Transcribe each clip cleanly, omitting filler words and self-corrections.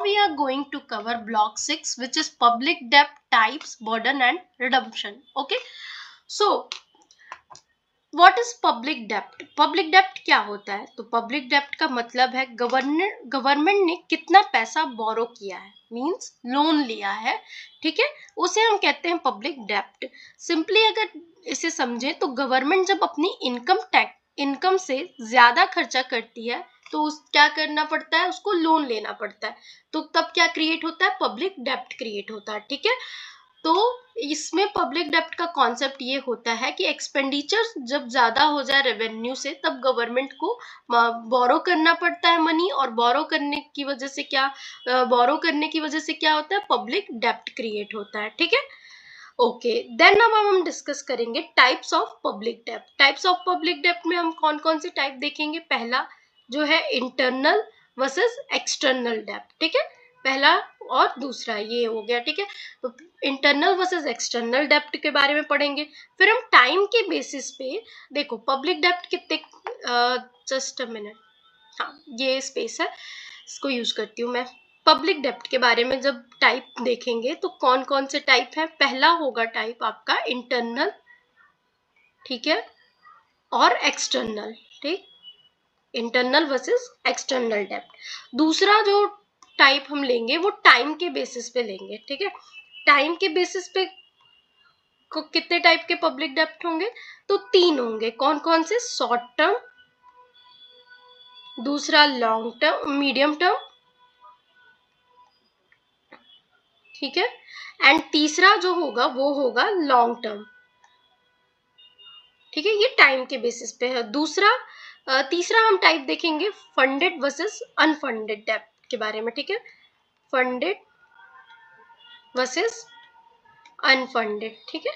we are going to cover block 6, which is public debt types, burden and redemption. Okay, so what is public डेप्ट? Public डेप्ट क्या होता है? तो public डेप्ट का मतलब है गवर्नमेंट ने कितना पैसा बोरो किया है, मींस लोन लिया है, ठीक है, उसे हम कहते हैं पब्लिक डेप्ट। सिंपली अगर इसे समझे तो गवर्नमेंट जब अपनी इनकम से ज्यादा खर्चा करती है तो उस क्या करना पड़ता है, उसको लोन लेना पड़ता है, तो तब क्या क्रिएट होता है, पब्लिक डेप्ट क्रिएट होता है, ठीक है। तो इसमें पब्लिक डेप्ट का कॉन्सेप्ट ये होता है कि एक्सपेंडिचर जब ज्यादा हो जाए रेवेन्यू से तब गवर्नमेंट को बोरो करना पड़ता है मनी, और बोरो करने की वजह से क्या होता है, पब्लिक डेप्ट क्रिएट होता है, ठीक है। ओके, देन अब हम डिस्कस करेंगे टाइप्स ऑफ पब्लिक डेप्ट। टाइप्स ऑफ पब्लिक डेप्ट में हम कौन कौन से टाइप देखेंगे? पहला जो है इंटरनल वर्सेस एक्सटर्नल डेप्ट, ठीक है, पहला और दूसरा ये हो गया, ठीक है। तो इंटरनल वर्सेस एक्सटर्नल डेप्ट के बारे में पढ़ेंगे। फिर हम टाइम के बेसिस पे देखो पब्लिक डेप्ट कितने, जस्ट अ मिनट, हाँ ये स्पेस है, इसको यूज करती हूँ मैं। पब्लिक डेप्ट के बारे में जब टाइप देखेंगे तो कौन कौन से टाइप है? पहला होगा टाइप आपका इंटरनल, ठीक है, और एक्सटर्नल, ठीक, इंटरनल वर्सेस एक्सटर्नल डेप्ट। दूसरा जो टाइप हम लेंगे वो टाइम के बेसिस पे लेंगे, ठीक है। टाइम के बेसिस पे को कितने टाइप के पब्लिक डेप्ट होंगे? तो 3 होंगे। कौन कौन से? शॉर्ट टर्म, दूसरा लॉन्ग टर्म, मीडियम टर्म, ठीक है, एंड तीसरा जो होगा वो होगा लॉन्ग टर्म, ठीक है। ये टाइम के बेसिस पे है। तीसरा हम टाइप देखेंगे फंडेड वर्सेस अनफंडेड डेप्ट के बारे में, ठीक है, फंडेड वर्सेस अनफंडेड, ठीक है,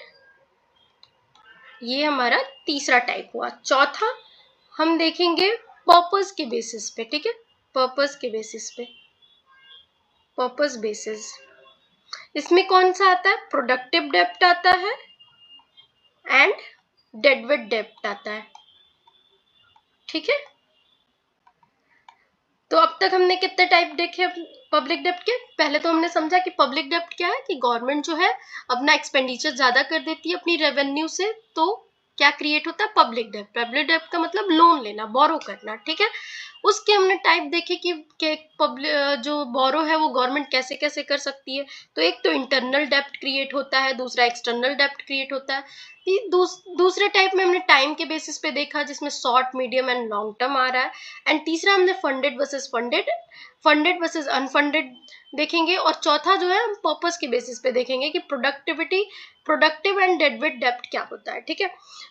ये हमारा तीसरा टाइप हुआ। चौथा हम देखेंगे पर्पस के बेसिस पे, ठीक है, पर्पस के बेसिस पे, पर्पस बेसिस। इसमें कौन सा आता है? प्रोडक्टिव डेप्ट आता है एंड डेडवेट डेप्ट आता है, ठीक है। तो अब तक हमने कितने टाइप देखे पब्लिक डेप्ट के? पहले तो हमने समझा कि पब्लिक डेप्ट क्या है, कि गवर्नमेंट जो है अपना एक्सपेंडिचर ज्यादा कर देती है अपनी रेवेन्यू से, तो क्या क्रिएट होता है? पब्लिक डेप्ट। पब्लिक डेप्ट का मतलब लोन लेना, बोरो करना, ठीक है। उसके हमने टाइप देखे कि पब्लिक जो बोरो है वो गवर्नमेंट कैसे कैसे कर सकती है। तो एक तो इंटरनल डेप्ट क्रिएट होता है, दूसरा एक्सटर्नल डेप्ट क्रिएट होता है। दूसरे टाइप में हमने टाइम के बेसिस पे देखा जिसमें short, medium and long term आ रहा है। एंड तीसरा हमने फंडेड वर्सेस अनफंडेड देखेंगे। और चौथा जो है हम पर्पस के बेसिस पे देखेंगे कि प्रोडक्टिव एंड डेडवेट डेप्ट क्या होता है, ठीक है।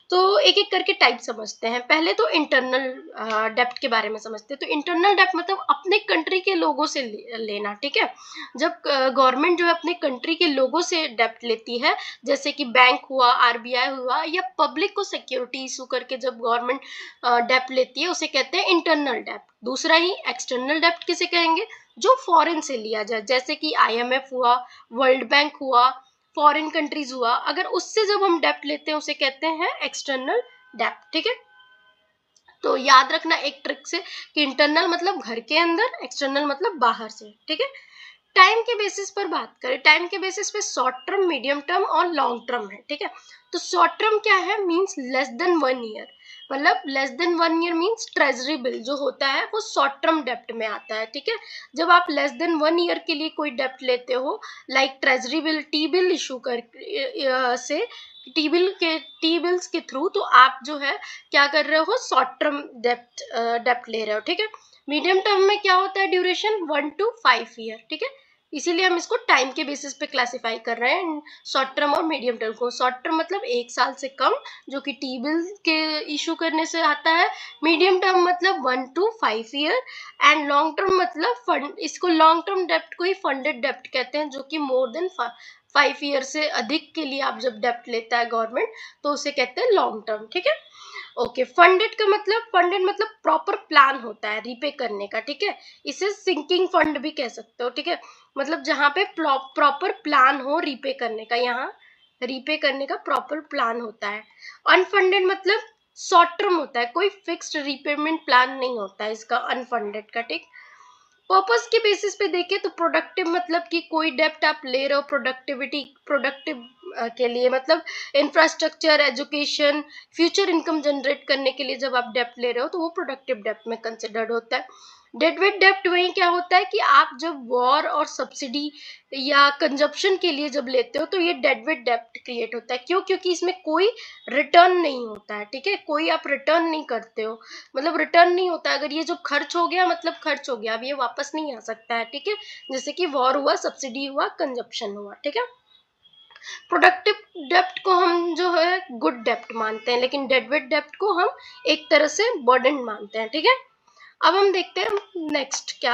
तो एक एक करके टाइप समझते हैं। पहले तो इंटरनल डेप्ट के बारे में समझते हैं। तो इंटरनल डेप्ट मतलब अपने कंट्री के लोगों से लेना, ठीक है। जब गवर्नमेंट जो है अपने कंट्री के लोगों से डेप्ट लेती है, जैसे कि बैंक हुआ, आरबीआई हुआ, या पब्लिक को सिक्योरिटी इशू करके जब गवर्नमेंट डेप्ट लेती है उसे कहते हैं इंटरनल डेप्ट। दूसरा ही एक्सटर्नल डेप्ट किसे कहेंगे? जो फॉरेन से लिया जाए, जैसे कि आईएमएफ हुआ, वर्ल्ड बैंक हुआ, फॉरेन कंट्रीज हुआ, अगर उससे जब हम डेप्ट लेते हैं उसे कहते हैं एक्सटर्नल डेप्ट, ठीक है। तो याद रखना एक ट्रिक से कि इंटरनल मतलब घर के अंदर, एक्सटर्नल मतलब बाहर से, ठीक है। टाइम के बेसिस पर बात करें, टाइम के बेसिस पे शॉर्ट टर्म, मीडियम टर्म और लॉन्ग टर्म है, ठीक है। तो शॉर्ट टर्म क्या है? मींस लेस देन 1 ईयर, मतलब less than 1 year means treasury bill जो होता है वो शॉर्ट टर्म डेप्ट में आता है, ठीक है। जब आप लेस देन 1 ईयर के लिए कोई डेप्ट लेते हो, like treasury bill, T bill issue कर से टी बिल्स के थ्रू, तो आप जो है क्या कर रहे हो? शॉर्ट टर्म डेप्ट ले रहे हो, ठीक है। मीडियम टर्म में क्या होता है? ड्यूरेशन 1 to 5 ईयर, ठीक है। इसीलिए हम इसको टाइम के बेसिस पे क्लासिफाई कर रहे हैं, शॉर्ट टर्म और मीडियम टर्म को। शॉर्ट टर्म मतलब 1 साल से कम, जो कि टी बिल के इशू करने से आता है। मीडियम टर्म मतलब 1 to 5 year, and long term मतलब फंड, इसको लॉन्ग टर्म डेप्ट को ही फंडेड डेप्ट कहते हैं, जो कि मोर देन 5 ईयर से अधिक के लिए आप जब डेप्ट लेता है गवर्नमेंट तो उसे कहते हैं लॉन्ग टर्म, ठीक है। ओके, फंडेड मतलब प्रॉपर प्लान होता है रीपे करने का, ठीक है। इसे सिंकिंग फंड भी कह सकते हो, ठीक है, मतलब जहां पे प्रॉपर प्लान हो रीपे करने का, यहाँ रीपे करने का प्रॉपर प्लान होता है। अनफंडेड मतलब शॉर्ट टर्म होता है, कोई फिक्स्ड रीपेमेंट प्लान नहीं होता है इसका, अनफंडेड का, ठीक। पर्पस के बेसिस पे देखें तो प्रोडक्टिव मतलब कि कोई डेप्ट आप ले रहे हो प्रोडक्टिव के लिए, मतलब infrastructure, education, future income generate करने के लिए जब आप डेप्ट ले रहे हो तो वो प्रोडक्टिव डेप्ट में कंसिडर्ड होता है। डेडवेट डेप्ट वही क्या होता है कि आप जब वॉर और सब्सिडी या कंजप्शन के लिए जब लेते हो तो ये डेडवेट डेप्ट क्रिएट होता है। क्यों? क्योंकि इसमें कोई रिटर्न नहीं होता है, ठीक है, कोई आप रिटर्न नहीं करते हो, मतलब रिटर्न नहीं होता। अगर ये जो खर्च हो गया मतलब खर्च हो गया, अब ये वापस नहीं आ सकता है, ठीक है, जैसे कि वॉर हुआ, सब्सिडी हुआ, कंजप्शन हुआ, ठीक है। प्रोडक्टिव डेप्ट को हम जो है गुड डेप्ट मानते हैं, लेकिन डेडवेट डेप्ट को हम एक तरह से बर्डन मानते हैं, ठीक है। अब हम देखते हैं नेक्स्ट क्या,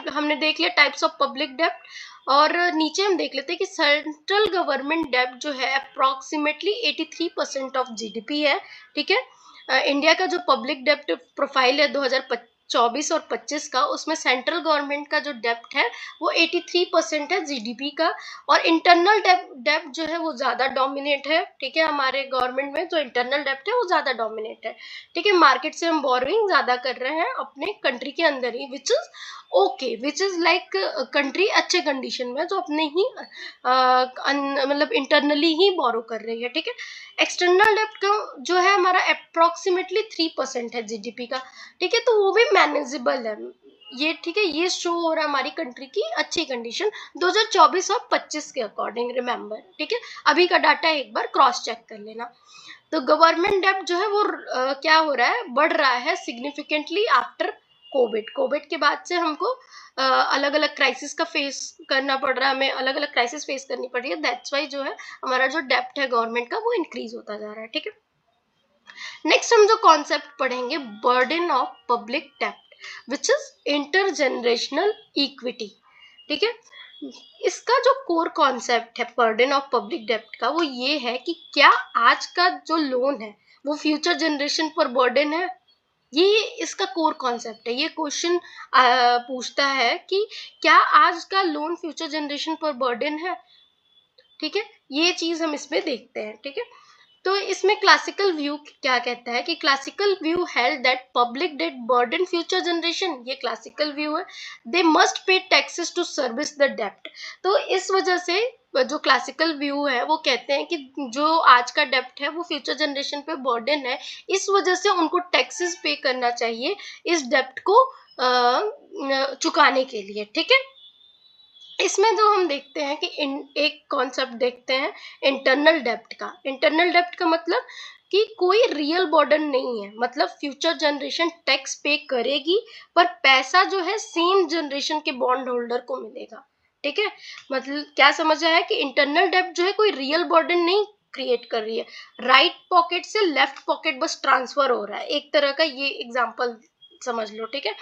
हमने देख लिया टाइप्स ऑफ पब्लिक डेप्ट, और नीचे हम देख लेते हैं कि सेंट्रल गवर्नमेंट डेप्ट जो है अप्रोक्सीमेटली 83% ऑफ जीडीपी है, ठीक है। इंडिया का जो पब्लिक डेप्ट प्रोफाइल है 2024 और 25 का, उसमें सेंट्रल गवर्नमेंट का जो डेप्ट है वो 83% है जीडीपी का, और इंटरनल डेप्ट जो है वो ज्यादा डोमिनेट है, ठीक है, हमारे गवर्नमेंट में जो इंटरनल डेप्ट है वो ज्यादा डोमिनेट है, ठीक है। मार्केट से हम बोरोइंग ज्यादा कर रहे हैं अपने कंट्री के अंदर ही, which is okay, which is like country अच्छे कंडीशन में जो अपने ही मतलब इंटरनली ही बोरो कर रही है, ठीक है। एक्सटर्नल डेप्ट का जो है हमारा अप्रोक्सीमेटली 3% है जीडीपी का, ठीक है, तो वो भी मैनेजेबल है ये, ठीक है, ये शो हो रहा है हमारी कंट्री की अच्छी कंडीशन 2024 और 25 के अकॉर्डिंग, रिमेंबर, ठीक है। अभी का डाटा एक बार क्रॉस चेक कर लेना। तो गवर्नमेंट डेब्ट जो है वो क्या हो रहा है, बढ़ रहा है सिग्निफिकेंटली आफ्टर कोविड के बाद से हमको अलग अलग क्राइसिस का फेस करना पड़ रहा है, हमें अलग अलग क्राइसिस फेस करनी पड़ रही है, दैट्स वाई जो है हमारा जो डेब्ट है गवर्नमेंट का वो इंक्रीज होता जा रहा है, ठीक है। नेक्स्ट हम जो कॉन्सेप्ट पढ़ेंगे, बर्डन ऑफ पब्लिक डेब्ट विच इज इंटरजेनरेशनल इक्विटी, ठीक है। इसका जो कोर कॉन्सेप्ट है बर्डन ऑफ पब्लिक डेब्ट का वो ये है कि क्या आज का जो लोन है वो फ्यूचर जनरेशन पर बर्डन है, ये इसका कोर कॉन्सेप्ट है। ये क्वेश्चन पूछता है कि क्या आज का लोन फ्यूचर जनरेशन पर बर्डन है, ठीक है, ये चीज हम इसमें देखते हैं, ठीक है। तो इसमें क्लासिकल व्यू क्या कहता है कि classical view held that public debt burden future generation, ये क्लासिकल व्यू है, they must pay taxes to service the डेप्ट। तो इस वजह से जो क्लासिकल व्यू है वो कहते हैं कि जो आज का डेप्ट है वो फ्यूचर जनरेशन पे बर्डन है, इस वजह से उनको टैक्सेस पे करना चाहिए इस डेप्ट को चुकाने के लिए, ठीक है। इसमें जो हम देखते हैं कि एक कॉन्सेप्ट देखते हैं इंटरनल डेप्ट का। इंटरनल डेप्ट का मतलब कि कोई रियल बर्डन नहीं है, मतलब फ्यूचर जनरेशन टैक्स पे करेगी पर पैसा जो है सेम जनरेशन के बॉन्ड होल्डर को मिलेगा, ठीक है। मतलब क्या समझ आया कि इंटरनल डेप्ट जो है कोई रियल बर्डन नहीं क्रिएट कर रही है, राइट पॉकेट से लेफ्ट पॉकेट बस ट्रांसफर हो रहा है, एक तरह का ये एग्जांपल समझ लो, ठीक है।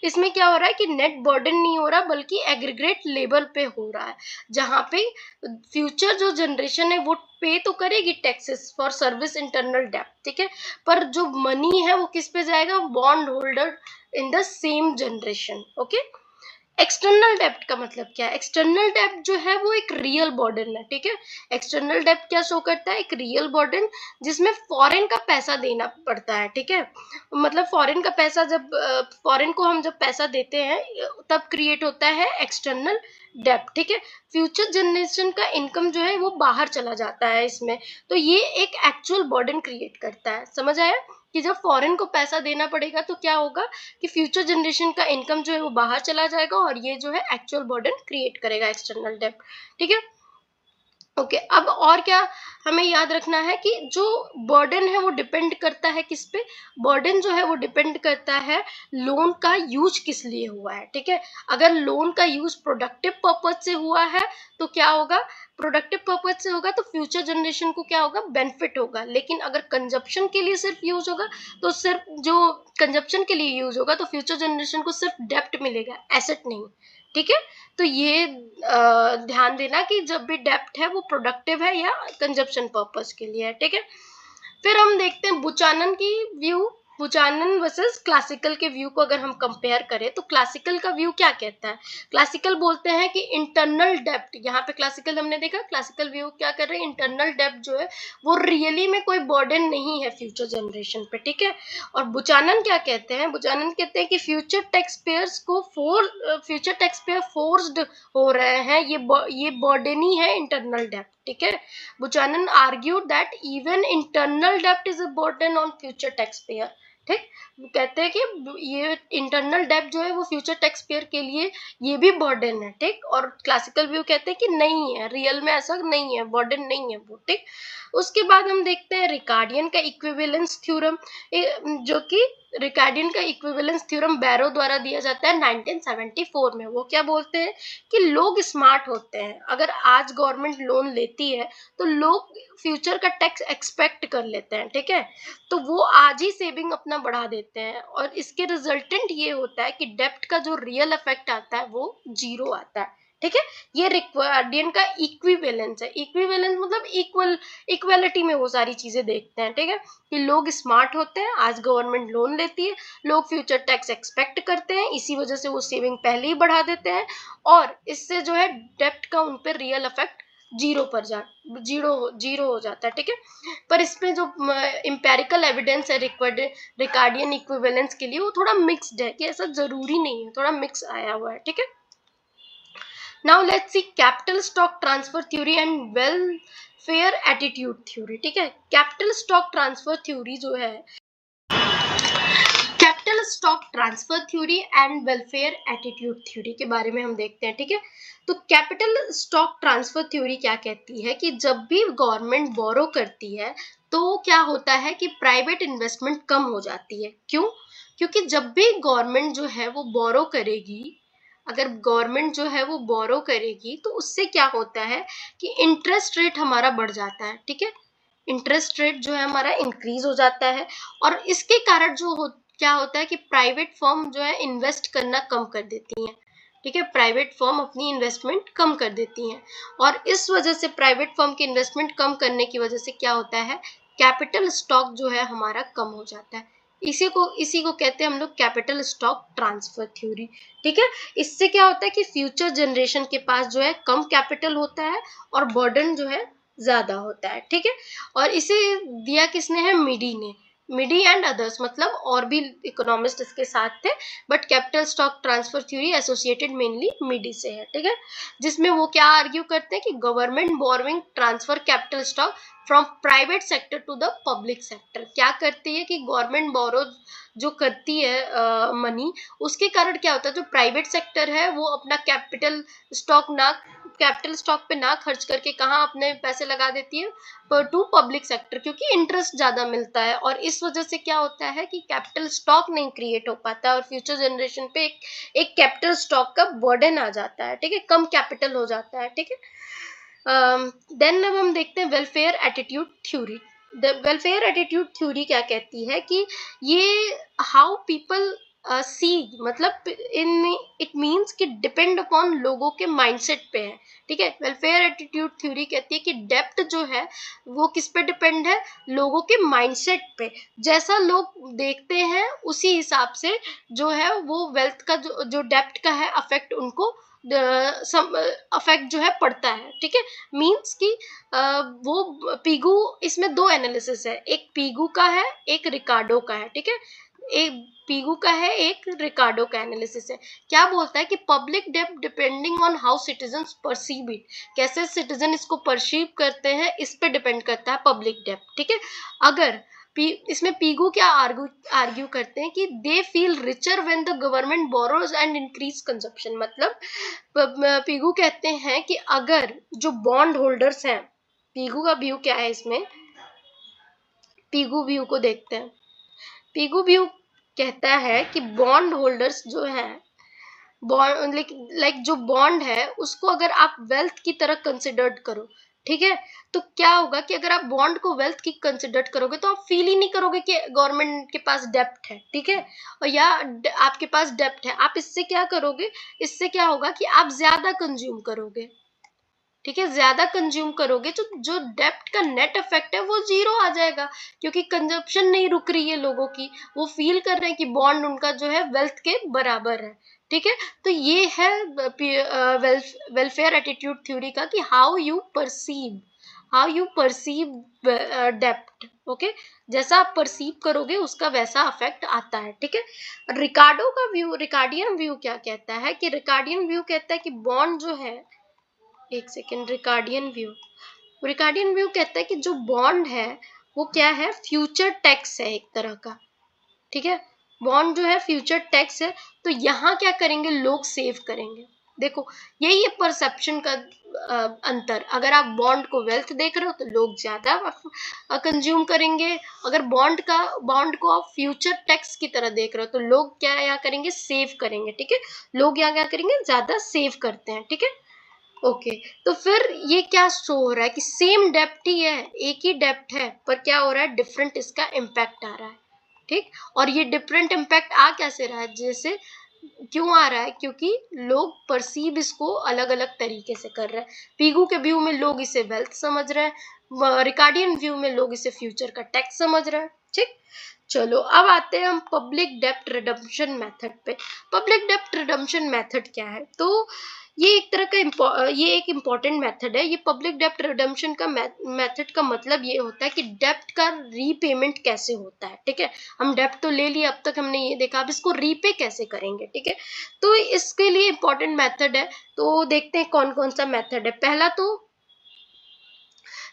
इसमें क्या हो रहा है कि नेट बर्डन नहीं हो रहा बल्कि एग्रीगेट लेवल पे हो रहा है, जहां पे फ्यूचर जो जनरेशन है वो पे तो करेगी टैक्सेस फॉर सर्विस इंटरनल डेप्ट, ठीक है, पर जो मनी है वो किस पे जाएगा, bond holder in the same generation, okay. External डेप्ट का मतलब क्या है, एक्सटर्नल डेप्ट जो है वो एक रियल बर्डन है, ठीक है। एक्सटर्नल डेप्ट क्या शो करता है, एक रियल बर्डन जिसमें फॉरेन का पैसा देना पड़ता है, ठीक है। मतलब फॉरेन का पैसा जब फॉरेन को हम जब पैसा देते हैं तब क्रिएट होता है एक्सटर्नल डेप्ट, ठीक है। फ्यूचर जनरेशन का इनकम जो है वो बाहर चला जाता है इसमें, तो ये एक एक्चुअल बर्डन क्रिएट करता है, समझ आया कि जब फॉरेन को पैसा देना पड़ेगा तो क्या होगा कि फ्यूचर जनरेशन का इनकम जो है वो बाहर चला जाएगा और ये जो है एक्चुअल बर्डन क्रिएट करेगा एक्सटर्नल डेब्ट, ठीक है। ओके अब और क्या हमें याद रखना है कि जो बर्डन है वो डिपेंड करता है किस पे, बर्डन जो है वो डिपेंड करता है लोन का यूज किस लिए हुआ है, ठीक है। अगर लोन का यूज प्रोडक्टिव पर्पज से हुआ है तो क्या होगा, प्रोडक्टिव पर्पज से होगा तो फ्यूचर जनरेशन को क्या होगा, बेनिफिट होगा। लेकिन अगर कंजप्शन के लिए सिर्फ यूज होगा तो सिर्फ जो कंजप्शन के लिए यूज होगा तो फ्यूचर जनरेशन को सिर्फ डेप्ट मिलेगा, एसेट नहीं, ठीक है। तो ये ध्यान देना कि जब भी डेप्ट है वो प्रोडक्टिव है या कंजप्शन पर्पस के लिए है, ठीक है। फिर हम देखते हैं बुचानन की व्यू, बुचानन वर्सेस क्लासिकल के व्यू को अगर हम कंपेयर करें तो क्लासिकल का व्यू क्या कहता है, क्लासिकल बोलते हैं कि इंटरनल डेब्ट, यहाँ पे क्लासिकल हमने देखा, क्लासिकल व्यू क्या कर रहे हैं, इंटरनल डेब्ट जो है वो रियली में कोई बर्डन नहीं है फ्यूचर जनरेशन पे, ठीक है। और बुचानन क्या कहते हैं, बुचानन कहते हैं कि फ्यूचर टैक्स पेयर्स को फ्यूचर टैक्स पेयर फोर्स्ड हो रहे हैं, ये बर्डन ही है इंटरनल डेब्ट, ठीक है। बुचानन आर्ग्यूड दैट इवन इंटरनल डेब्ट is a burden on future tax payer, ठीक। वो कहते हैं कि ये इंटरनल डेब्ट जो है वो फ्यूचर टैक्स पेयर के लिए ये भी बर्डन है, ठीक। और क्लासिकल व्यू कहते हैं कि नहीं है, रियल में ऐसा नहीं है, बर्डन नहीं है वो, ठीक। उसके बाद हम देखते हैं रिकार्डियन का इक्विवेलेंस थ्योरम, जो कि रिकार्डियन का इक्विवेलेंस थ्योरम बैरो द्वारा दिया जाता है 1974 में। वो क्या बोलते हैं कि लोग स्मार्ट होते हैं, अगर आज गवर्नमेंट लोन लेती है तो लोग फ्यूचर का टैक्स एक्सपेक्ट कर लेते हैं, ठीक है। तो वो आज ही सेविंग अपना बढ़ा देते हैं और इसके रिजल्टेंट ये होता है कि डेब्ट का जो रियल इफेक्ट आता है वो जीरो आता है, ठीक है। ये रिक्वार्डियन का इक्विवेलेंस है, इक्विवेलेंस मतलब इक्वलिटी में वो सारी चीजें देखते हैं, ठीक है। कि लोग स्मार्ट होते हैं, आज गवर्नमेंट लोन लेती है, लोग फ्यूचर टैक्स एक्सपेक्ट करते हैं, इसी वजह से वो सेविंग पहले ही बढ़ा देते हैं और इससे जो है डेब्ट का उन पर रियल इफेक्ट जीरो हो जाता है, ठीक है। पर इसमें जो इंपेरिकल एविडेंस है रिकार्डियन इक्विवेलेंस के लिए वो थोड़ा मिक्स्ड है, कि ऐसा जरूरी नहीं है, थोड़ा मिक्स आया हुआ है, ठीक है। Now let's see capital stock transfer theory and welfare attitude theory, ठीक है। कैपिटल स्टॉक ट्रांसफर थ्योरी जो है, capital stock transfer theory and welfare attitude theory के बारे में हम देखते हैं, ठीक है। तो कैपिटल स्टॉक ट्रांसफर थ्योरी क्या कहती है कि जब भी गवर्नमेंट बोरो करती है तो क्या होता है कि प्राइवेट इन्वेस्टमेंट कम हो जाती है। क्यों? क्योंकि जब भी गवर्नमेंट जो है वो बोरो करेगी, अगर गवर्नमेंट जो है वो बोरो करेगी तो उससे क्या होता है कि इंटरेस्ट रेट हमारा बढ़ जाता है, ठीक है। इंटरेस्ट रेट जो है हमारा इंक्रीज हो जाता है और इसके कारण क्या होता है कि प्राइवेट फर्म जो है इन्वेस्ट करना कम कर देती हैं, ठीक है। प्राइवेट फर्म अपनी इन्वेस्टमेंट कम कर देती हैं और इस वजह से प्राइवेट फर्म की इन्वेस्टमेंट कम करने की वजह से क्या होता है, कैपिटल स्टॉक जो है हमारा कम हो जाता है। इसी को कहते हैं हम लोग कैपिटल स्टॉक ट्रांसफर थ्योरी, ठीक है। इससे क्या होता है कि फ्यूचर जनरेशन के पास जो है कम कैपिटल होता है और बर्डन जो है ज्यादा होता है, ठीक है। और इसे दिया किसने है, मिडी ने, मिडी एंड अदर्स, मतलब और भी इकोनॉमिस्ट इसके साथ थे, but capital stock transfer theory associated mainly मिडी से है, ठीक है। जिसमें वो क्या आर्ग्यू करते हैं कि government borrowing transfer capital stock from private sector to the public sector. क्या करती है कि गवर्नमेंट बोरो जो करती है मनी, उसके कारण क्या होता है जो प्राइवेट सेक्टर है वो अपना कैपिटल स्टॉक पे ना खर्च करके कहाँ अपने पैसे लगा देती है, टू पब्लिक सेक्टर, क्योंकि इंटरेस्ट ज्यादा मिलता है और इस वजह से क्या होता है कि कैपिटल स्टॉक नहीं क्रिएट हो पाता और फ्यूचर जनरेशन पे एक कैपिटल स्टॉक का बर्डन आ जाता है, ठीक है, कम कैपिटल हो जाता है, ठीक है। देन अब हम देखते हैं welfare attitude theory. Welfare attitude theory क्या कहती है कि ये हाउ पीपल सी, मतलब इन इट मीन्स कि डिपेंड अपॉन लोगों के माइंडसेट पे है, ठीक है। वेलफेयर एटीट्यूड थ्योरी कहती है कि डेप्ट जो है वो किस पे डिपेंड है, लोगों के माइंडसेट पे, जैसा लोग देखते हैं उसी हिसाब से जो है वो वेल्थ का जो डेप्ट का है अफेक्ट उनको अफेक्ट जो है पड़ता है, ठीक है। मीन्स कि वो पीगू, इसमें दो एनालिसिस है, एक पीगू का है एक रिकार्डो का है, ठीक है। एक पीगू का है एक रिकार्डो का एनालिसिस है। क्या बोलता है कि पब्लिक डेब्ट depending on how citizens perceive it, कैसे सिटीजन इसको परसीव करते हैं इस पे डिपेंड करता है पब्लिक डेब्ट, ठीक है। अगर इसमें पीगू क्या आर्ग्यू करते हैं कि they feel richer when the government borrows and increase consumption, मतलब पीगू कहते हैं कि अगर जो बॉन्ड होल्डर्स हैं, पीगू का व्यू क्या है इसमें, पीगू व्यू को देखते हैं। पीगू व्यू कहता है कि बॉन्ड होल्डर्स जो है, बॉन्ड लाइक जो बॉन्ड है उसको अगर आप वेल्थ की तरह कंसिडर्ड करो, ठीक है, तो क्या होगा कि अगर आप बॉन्ड को वेल्थ की कंसिडर करोगे तो आप फील ही नहीं करोगे कि गवर्नमेंट के पास डेप्ट है, ठीक है, और या आपके पास डेप्ट है। आप इससे क्या करोगे, इससे क्या होगा कि आप ज्यादा कंज्यूम करोगे, ठीक है, ज्यादा कंज्यूम करोगे तो जो डेप्ट का नेट इफेक्ट है वो जीरो आ जाएगा, क्योंकि कंजप्शन नहीं रुक रही है लोगों की, वो फील कर रहे हैं कि बॉन्ड उनका जो है वेल्थ के बराबर है। ठीक है, तो ये है वेलफेयर एटीट्यूड थ्योरी का कि हाउ यू परसीव डेप्ट। ओके, जैसा आप परसीव करोगे उसका वैसा अफेक्ट आता है। ठीक है, रिकार्डियन व्यू क्या कहता है कि रिकार्डियन व्यू कहता है कि बॉन्ड जो है, एक सेकेंड, रिकार्डियन व्यू कहता है कि जो बॉन्ड है वो क्या है, फ्यूचर टैक्स है एक तरह का। ठीक है, बॉन्ड जो है फ्यूचर टैक्स है, तो यहाँ क्या करेंगे लोग, सेव करेंगे। देखो, यही है परसेप्शन का अंतर। अगर आप बॉन्ड को वेल्थ देख रहे हो तो लोग ज्यादा कंज्यूम करेंगे, अगर बॉन्ड को आप फ्यूचर टैक्स की तरह देख रहे हो तो लोग क्या यहाँ करेंगे, सेव करेंगे। ठीक है, लोग यहाँ क्या करेंगे, ज्यादा सेव करते हैं। ठीक है, ओके, तो फिर ये क्या शो हो रहा है कि सेम डेप्ट ही है, एक ही डेप्ट है, पर क्या हो रहा है, डिफरेंट इसका इम्पैक्ट आ रहा है। ठीक, और ये डिफरेंट इम्पैक्ट आ कैसे रहा है, जैसे क्यों आ रहा है, क्योंकि लोग परसीव इसको अलग अलग तरीके से कर रहे हैं। पीगू के व्यू में लोग इसे वेल्थ समझ रहे हैं, रिकार्डियन व्यू में लोग इसे फ्यूचर का टैक्स समझ रहे हैं। ठीक, चलो अब आते हैं हम पब्लिक डेप्ट रिडम्पशन मेथड पे। पब्लिक डेप्ट रिडम्पशन मेथड क्या है, तो ये एक तरह का ये एक इम्पॉर्टेंट मेथड है। ये पब्लिक डेप्ट रिडम्पशन का मेथड का मतलब ये होता है कि डेप्ट का रीपेमेंट कैसे होता है। ठीक है, हम डेप्ट तो ले लिए, अब तक हमने ये देखा, अब इसको रीपे कैसे करेंगे। ठीक है, तो इसके लिए इम्पोर्टेंट मेथड है, तो देखते हैं कौन कौन सा मेथड है।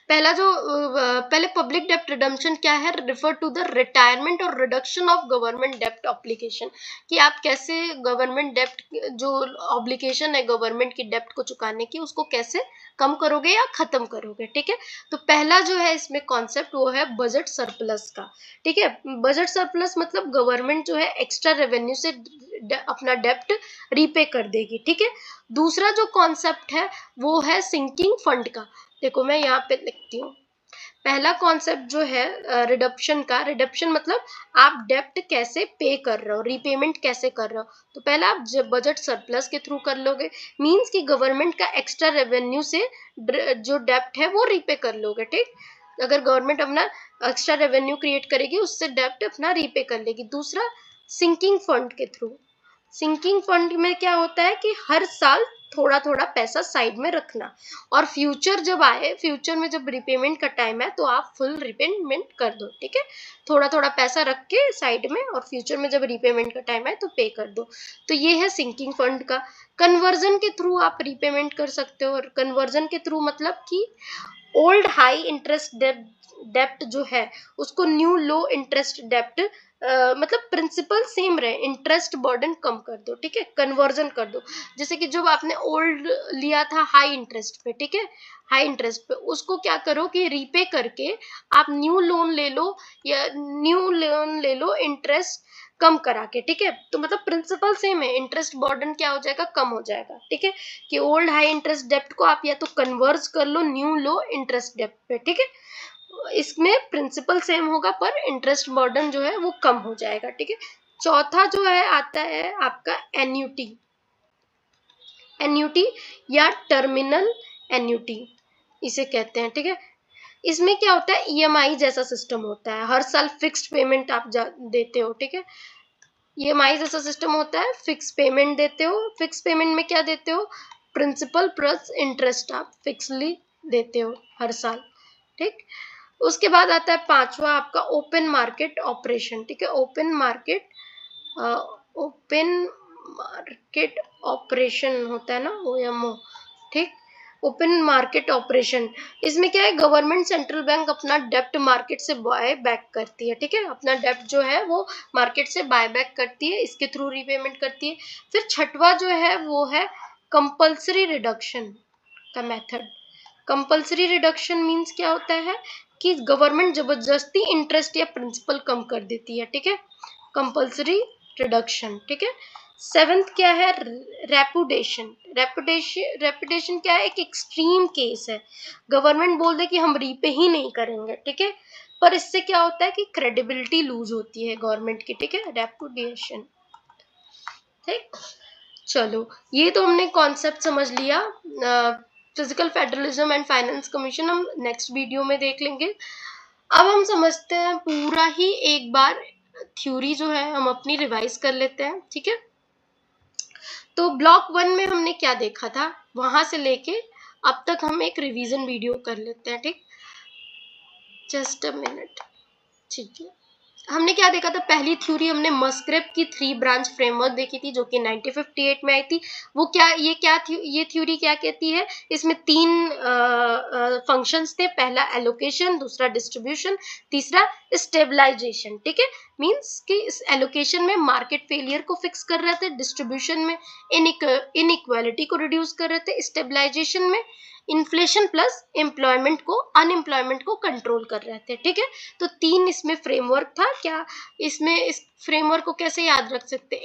पहले पब्लिक डेप्ट रिडम्पशन क्या है, रिफर टू द रिटायरमेंट और रिडक्शन ऑफ गवर्नमेंट डेप्ट ऑब्लिगेशन, कि आप कैसे गवर्नमेंट डेप्ट, जो ऑब्लिगेशन है गवर्नमेंट की डेप्ट को चुकाने की, उसको कैसे कम करोगे या खत्म करोगे। ठीक है, तो पहला जो है इसमें कॉन्सेप्ट वो है बजट सरप्लस का। ठीक है, बजट सरप्लस मतलब गवर्नमेंट जो है एक्स्ट्रा रेवेन्यू से अपना डेप्ट रीपे कर देगी। ठीक है, दूसरा जो कॉन्सेप्ट है वो है सिंकिंग फंड का। देखो मैं यहाँ पे लिखती हूँ, पहला कॉन्सेप्ट जो है रिडक्शन का, रिडक्शन मतलब आप डेप्ट कैसे पे कर रहे हो, रीपेमेंट कैसे कर रहे हो। तो पहला आप बजट सरप्लस के थ्रू कर लोगे, मींस कि गवर्नमेंट का एक्स्ट्रा रेवेन्यू से जो डेप्ट है वो रीपे कर लोगे। ठीक, अगर गवर्नमेंट अपना एक्स्ट्रा रेवेन्यू क्रिएट करेगी उससे डेप्ट अपना रीपे कर लेगी। दूसरा सिंकिंग फंड के थ्रू, सिंकिंग फंड में क्या होता है कि हर साल थोड़ा थोड़ा पैसा साइड में रखना, और फ्यूचर जब आए, फ्यूचर में जब रिपेमेंट का टाइम है तो आप फुल रिपेमेंट कर दो। ठीक है, थोड़ा थोड़ा पैसा रख के साइड में, और फ्यूचर में जब रिपेमेंट का टाइम है तो पे कर दो। तो ये है सिंकिंग फंड का। कन्वर्जन के थ्रू आप रिपेमेंट कर सकते हो, और कन्वर्जन के थ्रू मतलब कि ओल्ड हाई इंटरेस्ट डेप्ट जो है उसको न्यू लो इंटरेस्ट डेप्ट, मतलब प्रिंसिपल सेम रहे, इंटरेस्ट बर्डन कम कर दो। ठीक है, कन्वर्जन कर दो, जैसे कि जब आपने ओल्ड लिया था हाई इंटरेस्ट पे, ठीक है, हाई इंटरेस्ट पे, उसको क्या करो कि रीपे करके आप न्यू लोन ले लो, या न्यू लोन ले लो इंटरेस्ट कम करा के। ठीक है, तो मतलब प्रिंसिपल सेम है, इंटरेस्ट बर्डन क्या हो जाएगा, कम हो जाएगा। ठीक है, कि ओल्ड हाई इंटरेस्ट डेप्ट को आप या तो कन्वर्ज कर लो न्यू लो इंटरेस्ट डेप्ट पे। ठीक है, इसमें प्रिंसिपल सेम होगा पर इंटरेस्ट बर्डन जो है वो कम हो जाएगा। ठीक है, चौथा जो है आता है आपका एन्यूटी, एन्यूटी या टर्मिनल एन्यूटी इसे कहते हैं। ठीक है, इसमें क्या होता है, ईएमआई जैसा सिस्टम होता है, हर साल फिक्स्ड पेमेंट आप देते हो। ठीक है, ईएमआई जैसा सिस्टम होता है, फिक्स पेमेंट देते हो। फिक्स पेमेंट में क्या देते हो, प्रिंसिपल प्लस इंटरेस्ट आप फिक्सली देते हो हर साल। ठीक, उसके बाद आता है पांचवा आपका ओपन मार्केट ऑपरेशन। ठीक है, ओपन मार्केट ऑपरेशन होता है ना, ओएमओ। ठीक, ओपन मार्केट ऑपरेशन, इसमें क्या है, गवर्नमेंट सेंट्रल बैंक अपना डेप्ट मार्केट से बाय बैक करती है। ठीक है, अपना डेप्ट जो है वो मार्केट से बाय बैक करती है, इसके थ्रू रीपेमेंट करती है। फिर छठवा जो है वो है कंपल्सरी रिडक्शन का मेथड। कंपल्सरी रिडक्शन मींस क्या होता है कि गवर्नमेंट जबरदस्ती इंटरेस्ट या प्रिंसिपल कम कर देती है। ठीक है, कंपल्सरी रिडक्शन। ठीक है, सेवेंथ क्या है, रेपुटेशन। रेपुटेशन क्या है, एक एक्सट्रीम केस है, गवर्नमेंट बोल दे कि हम रीपे ही नहीं करेंगे। ठीक है, पर इससे क्या होता है कि क्रेडिबिलिटी लूज होती है गवर्नमेंट की। ठीक है, रेपुटेशन। ठीक, चलो ये तो हमने कॉन्सेप्ट समझ लिया physical federalism and finance commission हम नेक्स्ट वीडियो में देख लेंगे। अब हम समझते हैं पूरा ही एक बार थ्योरी जो है हम अपनी रिवाइज कर लेते हैं, ठीक है। तो ब्लॉक 1 में हमने क्या देखा था, वहां से लेके अब तक हम एक रिवीजन वीडियो कर लेते हैं, ठीक। जस्ट अ मिनट, ठीक है। हमने क्या देखा था, पहली थ्योरी हमने मस्ग्रेव की 3 ब्रांच फ्रेमवर्क देखी थी जो कि 1958 में आई थी। वो क्या ये थ्योरी क्या कहती है, इसमें 3 फंक्शंस थे, पहला एलोकेशन, दूसरा डिस्ट्रीब्यूशन, तीसरा स्टेबलाइजेशन, ठीक है। मींस कि इस एलोकेशन में मार्केट फेलियर को फिक्स कर रहे थे, डिस्ट्रीब्यूशन में इनइक्वालिटी को रिड्यूस कर रहे थे, स्टेबलाइजेशन में इन्फ्लेशन प्लस एम्प्लॉयमेंट को अनएम्प्लॉयमेंट को कंट्रोल कर रहे थे, ठीक है। तो 3 इसमें फ्रेमवर्क था। क्या इसमें इस फ्रेमवर्क को कैसे याद रख सकते,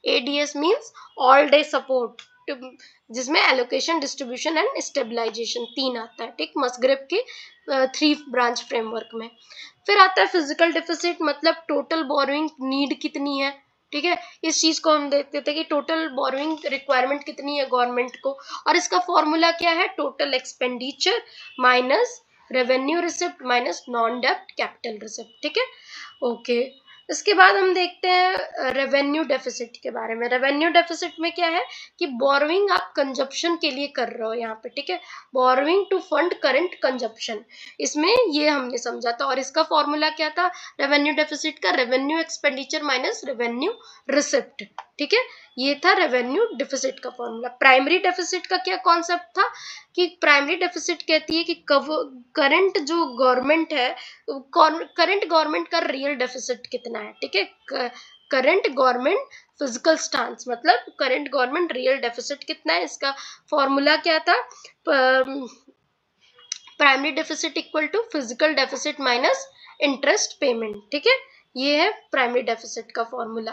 ADS means all day support, जिसमें एलोकेशन, डिस्ट्रीब्यूशन एंड स्टेबलाइजेशन 3 आता है, ठीक, मस्ग्रेव के 3 ब्रांच फ्रेमवर्क में। फिर आता है फिजिकल डेफिसिट, मतलब टोटल बोरोइंग नीड कितनी है, ठीक है। इस चीज को हम देखते थे कि टोटल बोरोइंग रिक्वायरमेंट कितनी है गवर्नमेंट को, और इसका फॉर्मूला क्या है, total expenditure minus revenue receipt minus non डेप्ट कैपिटल रिसिप्ट, ठीक है। ओके, इसके बाद हम देखते हैं रेवेन्यू डेफिसिट के बारे में। रेवेन्यू डेफिसिट में क्या है कि बोरोइंग आप कंजप्शन के लिए कर रहे हो यहाँ पे, ठीक है, borrowing to fund current consumption, इसमें ये हमने समझा था। और इसका फॉर्मूला क्या था रेवेन्यू डेफिसिट का, revenue expenditure minus revenue receipt, ठीक है। ये था रेवेन्यू डेफिसिट का फॉर्मूला। प्राइमरी डेफिसिट का क्या कॉन्सेप्ट था कि प्राइमरी डेफिसिट कहती है कि करंट जो गवर्नमेंट है, करंट गवर्नमेंट का रियल डेफिसिट कितना है, ठीक है। करंट गवर्नमेंट फिजिकल स्टांस, मतलब करंट गवर्नमेंट रियल डेफिसिट कितना है, इसका फॉर्मूला क्या था, primary deficit equal to physical deficit minus interest payment, ठीक है। ये है प्राइमरी डेफिसिट का formula.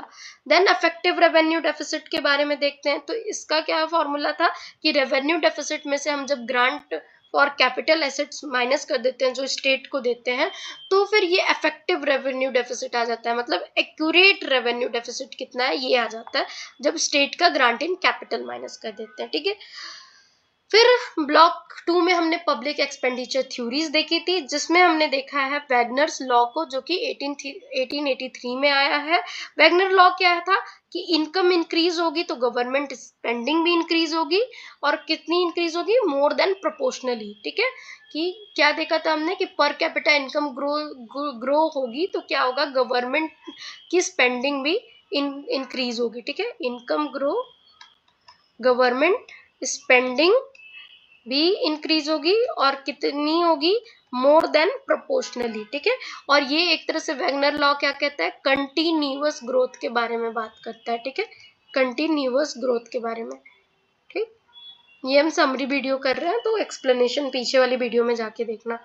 Then effective revenue deficit के बारे में देखते हैं। तो इसका क्या फॉर्मूला था कि रेवेन्यू डेफिसिट में से हम जब ग्रांट और कैपिटल एसेट्स माइनस कर देते हैं जो स्टेट को देते हैं, तो फिर ये इफेक्टिव रेवेन्यू डेफिसिट आ जाता है, मतलब एक्यूरेट रेवेन्यू डेफिसिट कितना है ये आ जाता है जब स्टेट का ग्रांट इन कैपिटल माइनस कर देते हैं, ठीक है। फिर ब्लॉक 2 में हमने पब्लिक एक्सपेंडिचर थ्योरीज देखी थी, जिसमें हमने देखा है वैगनर्स लॉ को, जो कि 1883 में आया है। वैगनर लॉ क्या था कि इनकम इंक्रीज होगी तो गवर्नमेंट स्पेंडिंग भी इंक्रीज होगी, और कितनी इंक्रीज होगी, मोर देन प्रोपोर्शनली, ठीक है। कि क्या देखा था हमने कि पर कैपिटा इनकम ग्रो होगी तो क्या होगा, गवर्नमेंट की स्पेंडिंग भी इंक्रीज होगी, ठीक है। इनकम ग्रो, गवर्नमेंट स्पेंडिंग भी इंक्रीज होगी, और कितनी होगी, मोर देन प्रोपोर्शनली, ठीक है। और ये एक तरह से वैगनर लॉ क्या कहता है, कंटिन्यूअस ग्रोथ के बारे में बात करता है, ठीक है, कंटिन्यूअस ग्रोथ के बारे में, ठीक। ये हम समरी वीडियो कर रहे हैं तो एक्सप्लेनेशन पीछे वाली वीडियो में जाके देखना।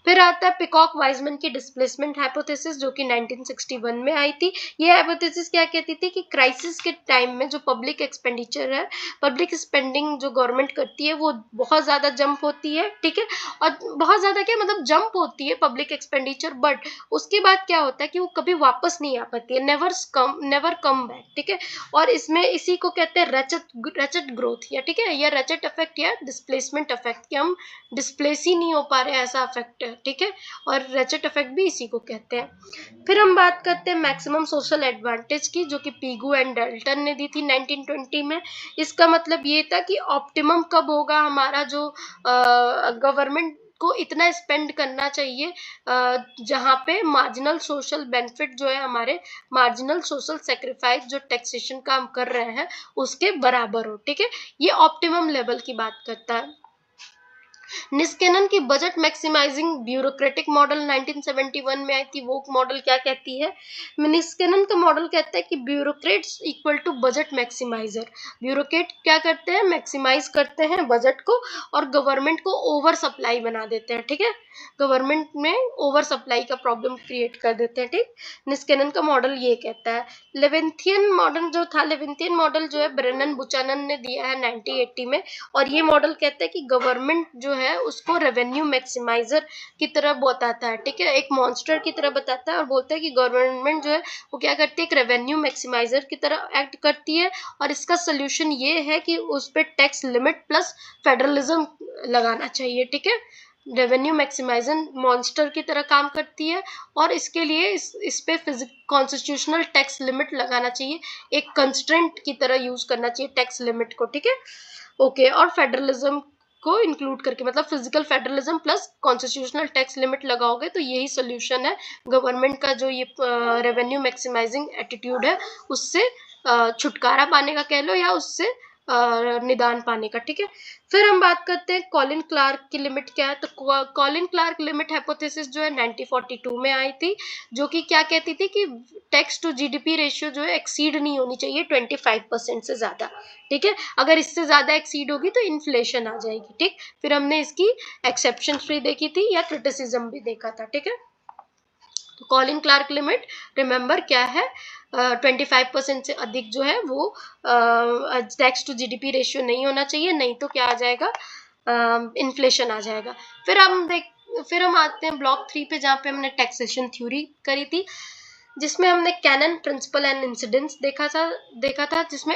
फिर आता है पिकॉक वाइजमैन की डिस्प्लेसमेंट हाइपोथेसिस, जो कि 1961 में आई थी। ये हाइपोथेसिस क्या कहती थी कि क्राइसिस के टाइम में जो पब्लिक एक्सपेंडिचर है, पब्लिक स्पेंडिंग जो गवर्नमेंट करती है वो बहुत ज्यादा जंप होती है, ठीक है। और बहुत ज्यादा क्या मतलब जंप होती है पब्लिक एक्सपेंडिचर, बट उसके बाद क्या होता है कि वो कभी वापस नहीं आ पाती है, नेवर कम बैक, ठीक है। और इसमें इसी को कहते हैं रचट ग्रोथ, या ठीक है, या रचट इफेक्ट या डिस्प्लेसमेंट इफेक्ट, कि हम डिस्प्लेस ही नहीं हो पा रहे, ऐसा इफेक्ट है, ठीक है। और रचट इफेक्ट भी इसी को कहते हैं। फिर हम बात करते हैं मैक्सिमम सोशल एडवांटेज की, जो कि पीगू एंड डेल्टन ने दी थी 1920 में। इसका मतलब ये था कि ऑप्टिमम कब होगा हमारा, जो गवर्नमेंट को इतना स्पेंड करना चाहिए जहाँ पे मार्जिनल सोशल बेनिफिट जो है, हमारे मार्जिनल सोशल सेक्रीफाइस जो टैक्सेशन का हम कर रहे हैं उसके बराबर हो, ठीक है। ये ऑप्टिमम लेवल की बात करता है। निस्केनन की बजट मैक्सिमाइजिंग ब्यूरोक्रेटिक मॉडल 1971 में आई थी। वो मॉडल क्या कहती है, निस्केनन का मॉडल कहता है कि bureaucrats equal to budget maximiser. Bureaucrat क्या करते हैं, मैक्सिमाइज करते हैं बजट को, और गवर्नमेंट को ओवर सप्लाई बना देते हैं, ठीक है। गवर्नमेंट में ओवर सप्लाई का प्रॉब्लम क्रिएट कर देते हैं, ठीक। निस्केनन का मॉडल ये कहता है। लेवेंथियन मॉडल जो था, लेवेंथियन मॉडल जो है ब्रेनन बुचानन ने दिया है 1980 में, और ये मॉडल कहता है कि गवर्नमेंट जो है उसको रेवेन्यू मैक्सिमाइजर की तरह बताता है, ठीक है, एक मॉन्स्टर की तरह बताता है और बोलता है कि गवर्नमेंट जो है वो क्या करती है, एक रेवेन्यू मैक्सिमाइजर की तरह एक्ट करती है और इसका सोल्यूशन ये है कि उस पर टैक्स लिमिट प्लस फेडरलिज्म लगाना चाहिए, ठीक है। रेवेन्यू मैक्सिमाइजन मॉन्स्टर की तरह काम करती है और इसके लिए इस पे कॉन्स्टिट्यूशनल टैक्स लिमिट लगाना चाहिए, एक कंस्ट्रेंट की तरह यूज करना चाहिए टैक्स लिमिट को, ठीक है। ओके, और फेडरलिज्म को इंक्लूड करके, मतलब physical federalism plus constitutional tax limit लगाओगे तो यही सोल्यूशन है गवर्नमेंट का जो ये रेवेन्यू मैक्सिमाइजिंग एटीट्यूड है उससे छुटकारा पाने का कह लो या उससे निदान पाने का, ठीक है। फिर हम बात करते हैं कॉलिन क्लार्क की लिमिट क्या है। तो कॉलिन क्लार्क लिमिट हाइपोथेसिस जो है 1942 में आई थी, जो कि क्या कहती थी कि टैक्स टू जीडीपी रेशियो जो है एक्सीड नहीं होनी चाहिए 25% से ज्यादा, ठीक है। अगर इससे ज्यादा एक्सीड होगी तो इन्फ्लेशन आ जाएगी, ठीक। फिर हमने इसकी एक्सेप्शन भी देखी थी या क्रिटिसिज्म भी देखा था, ठीक है। तो कॉलिन क्लार्क लिमिट रिमेंबर क्या है, 25% से अधिक जो है वो टैक्स टू जीडीपी रेशियो नहीं होना चाहिए, नहीं तो क्या आ जाएगा, इन्फ्लेशन आ जाएगा। फिर हम आते हैं ब्लॉक 3 पे, जहाँ पे हमने टैक्सेशन थ्योरी करी थी, जिसमें हमने कैनन प्रिंसिपल एंड इंसिडेंट्स देखा था जिसमें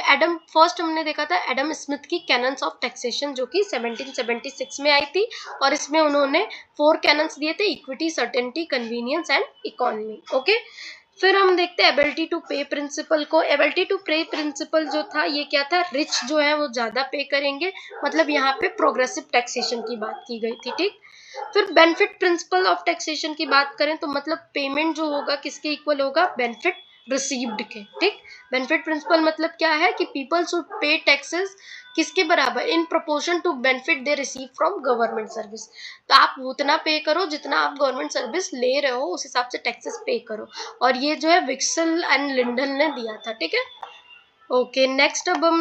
फर्स्ट हमने देखा था एडम स्मिथ की कैनन्स ऑफ टैक्सेशन जो कि 1776 में आई थी और इसमें उन्होंने 4 कैनन्स दिए थे, equity, certainty, convenience and economy, okay. फिर हम देखते हैं एबिलिटी टू पे प्रिंसिपल को। एबिलिटी टू पे प्रिंसिपल जो था ये क्या था, रिच जो है वो ज्यादा पे करेंगे, मतलब यहाँ पे प्रोग्रेसिव टैक्सेशन की बात की गई थी, ठीक। फिर बेनिफिट प्रिंसिपल ऑफ टैक्सेशन की बात करें तो मतलब पेमेंट जो होगा किसके इक्वल होगा, बेनिफिट रिसीव्ड के, ठीक। बेनिफिट प्रिंसिपल मतलब क्या है कि पीपल शुड पे टैक्सेस किसके बराबर, in proportion to benefit they receive from government service. तो आप उतना पे करो जितना आप गवर्नमेंट सर्विस ले रहे हो, उस हिसाब से टैक्सेस पे करो, और ये जो है विक्सल एंड लिंडन ने दिया था, ठीक है। ओके, नेक्स्ट अब हम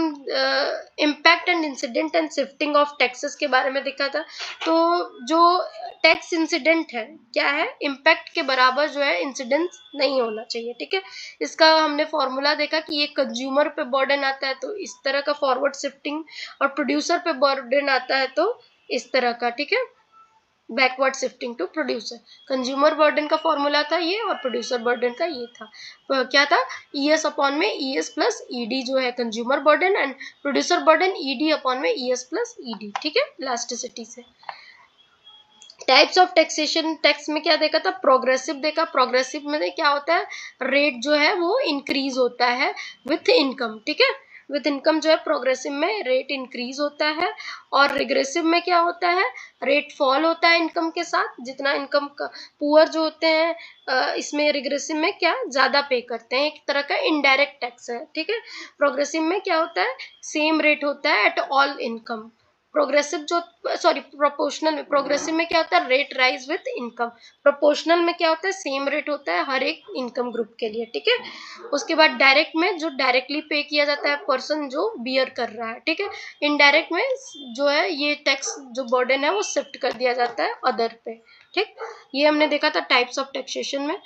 impact and incident and shifting of taxes के बारे में देखा था। तो जो टैक्स इंसिडेंट है क्या है, इम्पैक्ट के बराबर जो है इंसिडेंट नहीं होना चाहिए, ठीक है। इसका हमने फॉर्मूला देखा कि ये कंज्यूमर पे बर्डन आता है तो इस तरह का फॉरवर्ड शिफ्टिंग, और प्रोड्यूसर पे बर्डन आता है तो इस तरह का, ठीक है, backward shifting to producer. Consumer burden का फॉर्मूला था ये और प्रोड्यूसर बर्डन का ये था, तो क्या था, ईएस अपॉन में ईएस प्लस ईडी जो है consumer burden, and producer burden ED upon में ईएस प्लस ईडी, ठीक है, इलास्टिसिटी से। टाइप्स ऑफ टैक्सेशन, टैक्स में क्या देखा था, प्रोग्रेसिव देखा। प्रोग्रेसिव में क्या होता है, रेट जो है वो इंक्रीज होता है विथ इनकम, ठीक है। विथ इनकम जो है प्रोग्रेसिव में रेट इंक्रीज होता है, और रिग्रेसिव में क्या होता है, रेट फॉल होता है इनकम के साथ, जितना इनकम का पुअर जो होते हैं इसमें रिग्रेसिव में क्या ज्यादा पे करते हैं, एक तरह का इनडायरेक्ट टैक्स है, ठीक है। प्रोग्रेसिव में क्या होता है, सेम रेट होता है एट ऑल इनकम। प्रोग्रेसिव जो प्रोपोर्शनल में, प्रोग्रेसिव में क्या होता है, rate rise with income. Proportional में क्या होता है, सेम रेट होता है हर एक इनकम ग्रुप के लिए, ठीक है। उसके बाद डायरेक्ट में जो डायरेक्टली पे किया जाता है पर्सन जो बियर कर रहा है, ठीक है। इनडायरेक्ट में जो है ये टैक्स जो बर्डन है वो शिफ्ट कर दिया जाता है अदर पे, ठीक। ये हमने देखा था टाइप्स ऑफ टैक्सेशन में।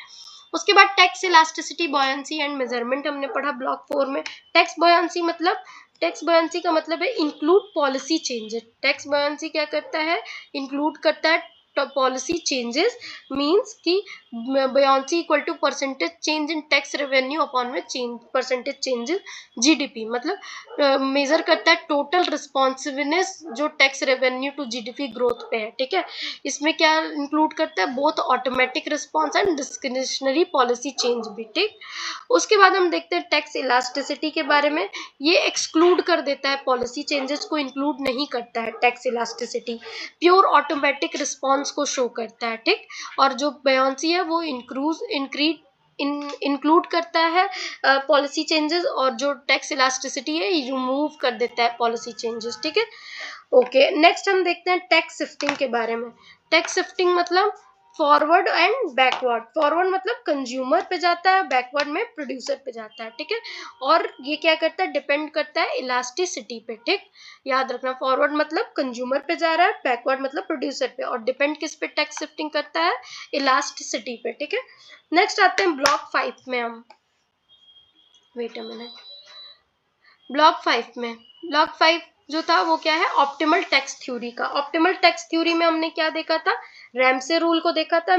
उसके बाद tax elasticity, buoyancy and measurement हमने पढ़ा ब्लॉक 4 में। टैक्स बॉयंसी मतलब, टैक्स बॉयंसी का मतलब है include policy changes. Tax buoyancy क्या करता है, इंक्लूड करता है पॉलिसी चेंजेस, मींस कि buoyancy equal to percentage change in tax revenue upon में change percentage change in GDP, मतलब मेजर करता है टोटल रिस्पॉन्सिवनेस जो tax revenue to GDP growth पे है, ठीक है। इसमें क्या इंक्लूड करता है, both automatic response and discretionary policy change भी, ठीक। उसके बाद हम देखते हैं टैक्स इलास्टिसिटी के बारे में। ये एक्सक्लूड कर देता है, पॉलिसी चेंजेस को इंक्लूड नहीं करता है tax elasticity, pure automatic response को शो करता है, ठीक। और जो बयान्सी है वो इंक्लूड करता है पॉलिसी चेंजेस, और जो टैक्स इलास्टिसिटी है ये रिमूव कर देता है पॉलिसी चेंजेस, ठीक है। ओके, नेक्स्ट हम देखते हैं टैक्स शिफ्टिंग के बारे में। टैक्स शिफ्टिंग मतलब फॉरवर्ड एंड बैकवर्ड। फॉरवर्ड मतलब कंज्यूमर पे जाता है, बैकवर्ड में प्रोड्यूसर पे जाता है, ठीक है। और ये क्या करता है, डिपेंड करता है इलास्टिसिटी पे, ठीक। याद रखना, फॉरवर्ड मतलब कंज्यूमर पे जा रहा है, बैकवर्ड मतलब प्रोड्यूसर पे, और डिपेंड किस पे टैक्स शिफ्टिंग करता है, इलास्टिसिटी पे, ठीक है। नेक्स्ट आते हैं ब्लॉक 5 में हम, वेट अ मिनट, ब्लॉक 5 में, ब्लॉक 5 जो था वो क्या है, ऑप्टिमल टैक्स थ्योरी का। ऑप्टिमल टैक्स थ्योरी में हमने क्या देखा था, रैमसे रूल को देखा था।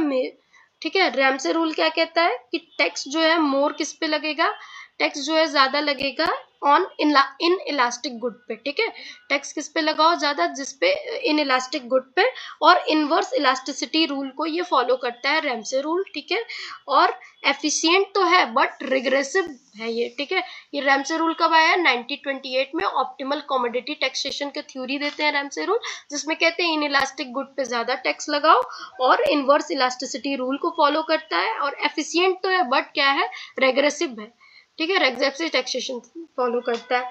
ठीक है, रैमसे रूल क्या कहता है कि टैक्स जो है मोर किस पे लगेगा, टैक्स जो है ज्यादा लगेगा ऑन इन इलास्टिक गुड पे। ठीक है, टैक्स किस पे लगाओ ज्यादा, जिस पे इन इलास्टिक गुड पे, और इनवर्स इलास्टिसिटी रूल को ये फॉलो करता है रैमसे रूल। ठीक है, और एफिशिएंट तो है बट रिग्रेसिव है ये। ठीक है, ये रैमसे रूल कब आया, 1928 में। ऑप्टिमल कॉमोडिटी टैक्सेशन के थ्योरी देते हैं रैमसे रूल, जिसमें कहते हैं इन इलास्टिक गुड पे ज्यादा टैक्स लगाओ, और इनवर्स इलास्टिसिटी रूल को फॉलो करता है, और एफिशिएंट तो है बट क्या है, रेग्रेसिव है। ठीक है, रेग्रेसिव टैक्सेशन फॉलो करता है।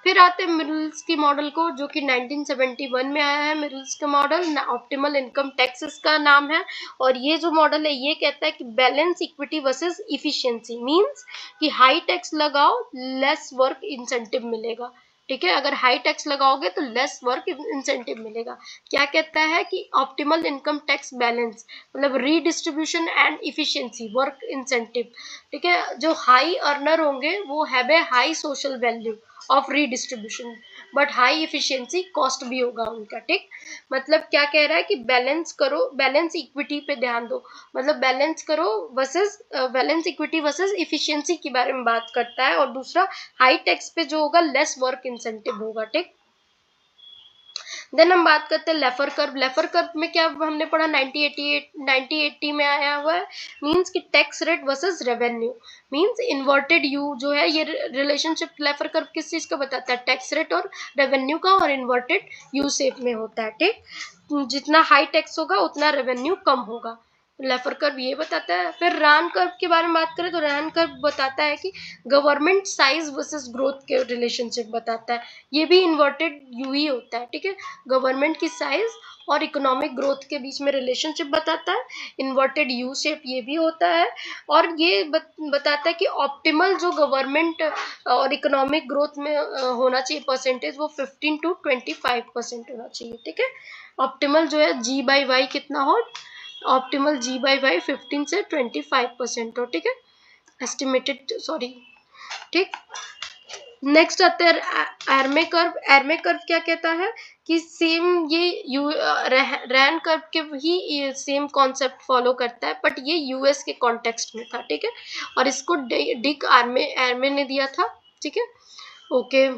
फिर आते हैं मिरल्स की मॉडल को, जो कि 1971 में आया है। मिरल्स का मॉडल ऑप्टिमल इनकम टैक्स इसका नाम है, और ये जो मॉडल है ये कहता है कि balance equity versus efficiency, means कि हाई टैक्स लगाओ लेस वर्क इंसेंटिव मिलेगा। ठीक है, अगर हाई टैक्स लगाओगे तो लेस वर्क इंसेंटिव मिलेगा। क्या कहता है कि ऑप्टिमल इनकम टैक्स बैलेंस, मतलब redistribution and efficiency, work incentive. ठीक है, जो हाई अर्नर होंगे वो have a high social value of redistribution, but high efficiency cost भी होगा उनका। ठीक, मतलब क्या कह रहा है कि बैलेंस करो, बैलेंस इक्विटी पे ध्यान दो, मतलब बैलेंस करो versus, balance equity versus efficiency के बारे में बात करता है। और दूसरा, हाई टैक्स पे जो होगा लेस वर्क इंसेंटिव होगा। ठीक, देन हम बात करते हैं लेफर कर्व। लेफर कर्व में क्या हमने पढ़ा, 1980 में आया हुआ है। मींस कि tax rate versus revenue, means inverted you जो है, ये रिलेशनशिप लेफर कर्व किस चीज का बताता है, टैक्स रेट और रेवेन्यू का, और इन्वर्टेड यू शेप में होता है। ठीक, जितना हाई टैक्स होगा उतना रेवेन्यू कम होगा। लेफर कर्व ये बताता है। फिर रान कर्व के बारे में बात करें तो रान कर्व बताता है कि गवर्नमेंट साइज वर्सेस ग्रोथ के रिलेशनशिप बताता है। ये भी इन्वर्टेड यू ही होता है। ठीक है, गवर्नमेंट की साइज और इकोनॉमिक ग्रोथ के बीच में रिलेशनशिप बताता है। इन्वर्टेड यू शेप ये भी होता है, और ये बताता है कि ऑप्टिमल जो गवर्नमेंट और इकोनॉमिक ग्रोथ में होना चाहिए परसेंटेज, वो 15 to 25% होना चाहिए। ठीक है, ऑप्टिमल जो है G/Y कितना हो, ऑप्टिमल G/Y 15 से 25% हो। ठीक है, एस्टिमेटेड, सॉरी। ठीक, नेक्स्ट आते हैं एर्मे कर्व। एर्मे कर्व क्या कहता है कि सेम ये रैन कर्व के ही सेम कॉन्सेप्ट फॉलो करता है, बट ये यूएस के कॉन्टेक्स्ट में था। ठीक है, और इसको डिक एर्मे ने दिया था। ठीक है, ओके।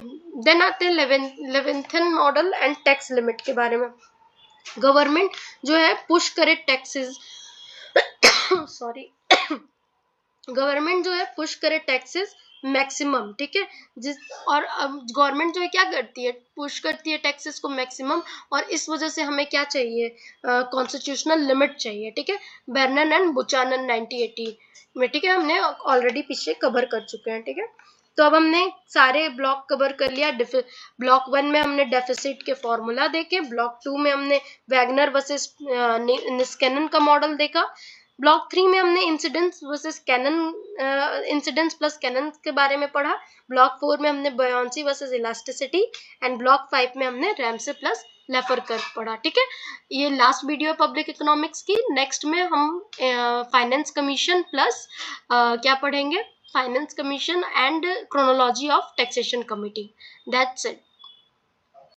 देन आते हैं लेवेंथन मॉडल एंड टैक्स लिमिट के बारे में। गवर्नमेंट जो है पुश करे टैक्सेस सॉरी गवर्नमेंट जो है पुश करे टैक्सेस मैक्सिमम। ठीक है, जिस और गवर्नमेंट जो है क्या करती है, पुश करती है टैक्सेस को मैक्सिमम, और इस वजह से हमें क्या चाहिए, कॉन्स्टिट्यूशनल लिमिट चाहिए। ठीक है, बर्नन एंड बुचानन 1980 में। ठीक है, हमने ऑलरेडी पीछे कवर कर चुके हैं। ठीक है, तो अब हमने सारे ब्लॉक कवर कर लिया। ब्लॉक 1 में हमने डेफिसिट के फॉर्मूला देखे, ब्लॉक 2 में हमने वैगनर वर्सेस निस्केनन का मॉडल देखा, ब्लॉक 3 में हमने incidence versus canon, incidence plus canon के बारे में पढ़ा, ब्लॉक 4 में हमने buoyancy versus elasticity, and block 5 में हमने रैमसे प्लस लेफर कर्व पढ़ा। ठीक है, ये लास्ट वीडियो है पब्लिक इकोनॉमिक्स की। नेक्स्ट में हम फाइनेंस कमीशन प्लस क्या पढ़ेंगे, finance commission and chronology of taxation committee. That's it.